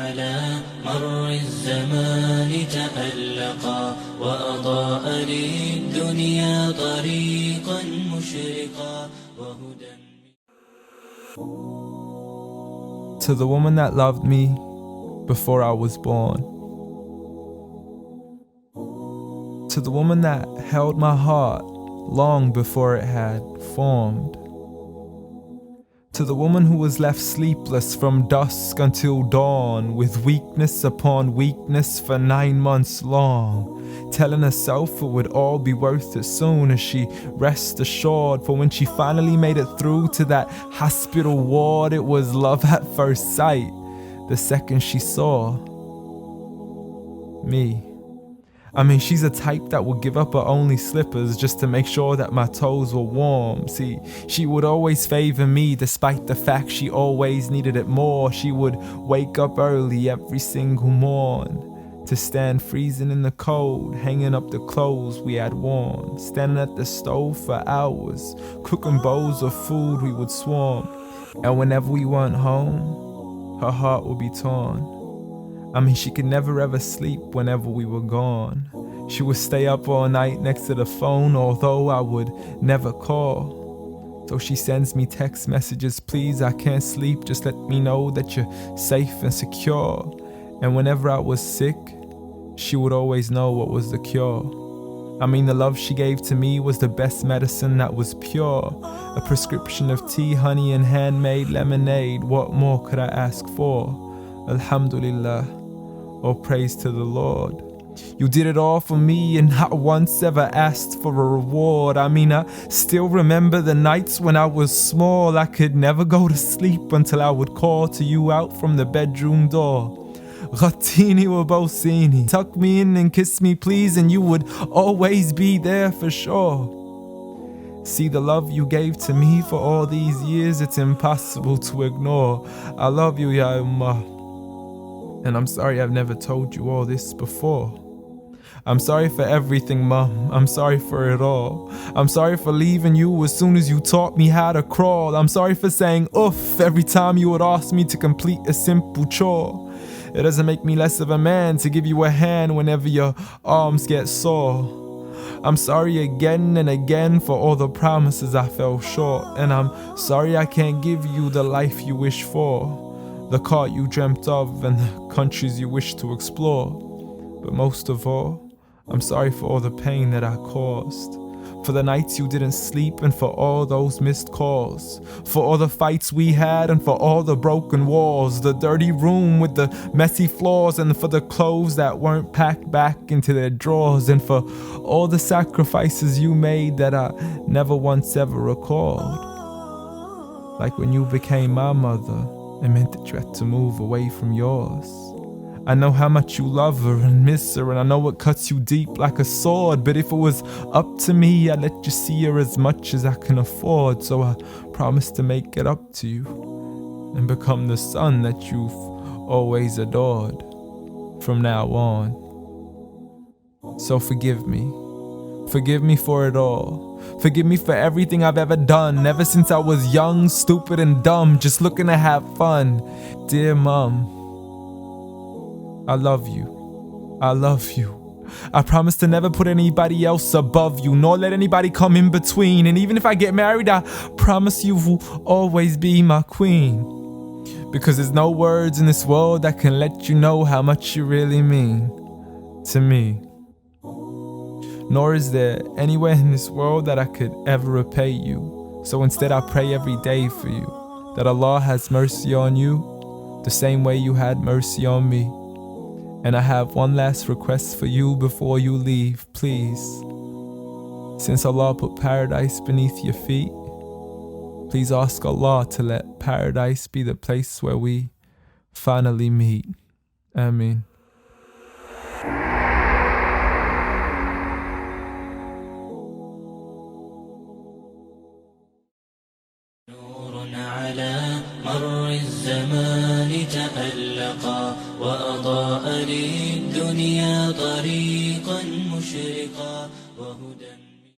على مر الزمان تألقا وأضاء للدنيا طريقا مشرقا وهدى. To the woman that loved me before I was born. To the woman that held my heart long before it had formed. To the woman who was left sleepless from dusk until dawn, with weakness upon weakness for 9 months long, telling herself it would all be worth it soon as she rest assured. For when she finally made it through to that hospital ward, it was love at first sight the second she saw me. I mean, she's a type that would give up her only slippers just to make sure that my toes were warm. See, she would always favor me despite the fact she always needed it more. She would wake up early every single morn to stand freezing in the cold, hanging up the clothes we had worn, standing at the stove for hours, cooking bowls of food we would swarm. And whenever we weren't home, her heart would be torn. I mean, she could never ever sleep whenever we were gone. She would stay up all night next to the phone, although I would never call. So she sends me text messages, please, I can't sleep, just let me know that you're safe and secure. And whenever I was sick, she would always know what was the cure. I mean, the love she gave to me was the best medicine that was pure. A prescription of tea, honey, and handmade lemonade. What more could I ask for? Alhamdulillah. All praise to the Lord. You did it all for me and not once ever asked for a reward. I mean, I still remember the nights when I was small. I could never go to sleep until I would call to you out from the bedroom door. Ghattini wa bawsini, tuck me in and kiss me please, and you would always be there for sure. See, the love you gave to me for all these years, it's impossible to ignore. I love you, Ya Ummah. And I'm sorry I've never told you all this before. I'm sorry for everything, Mum. I'm sorry for it all. I'm sorry for leaving you as soon as you taught me how to crawl. I'm sorry for saying oof every time you would ask me to complete a simple chore. It doesn't make me less of a man to give you a hand whenever your arms get sore. I'm sorry again and again for all the promises I fell short. And I'm sorry I can't give you the life you wish for, the car you dreamt of and the countries you wish to explore. But most of all, I'm sorry for all the pain that I caused, for the nights you didn't sleep and for all those missed calls, for all the fights we had and for all the broken walls, the dirty room with the messy floors, and for the clothes that weren't packed back into their drawers, and for all the sacrifices you made that I never once ever recalled. Like when you became my mother, it meant that you had to move away from yours. I know how much you love her and miss her, and I know it cuts you deep like a sword. But if it was up to me, I'd let you see her as much as I can afford. So I promise to make it up to you and become the son that you've always adored from now on. So forgive me. Forgive me for it all. Forgive me for everything I've ever done, ever since I was young, stupid and dumb, just looking to have fun. Dear Mom, I love you. I love you. I promise to never put anybody else above you, nor let anybody come in between. And even if I get married, I promise you will always be my queen. Because there's no words in this world that can let you know how much you really mean to me. Nor is there anywhere in this world that I could ever repay you. So instead I pray every day for you, that Allah has mercy on you the same way you had mercy on me. And I have one last request for you before you leave, please. Since Allah put paradise beneath your feet, please ask Allah to let paradise be the place where we finally meet. Ameen. مر الزمان تألقا وأضاء لي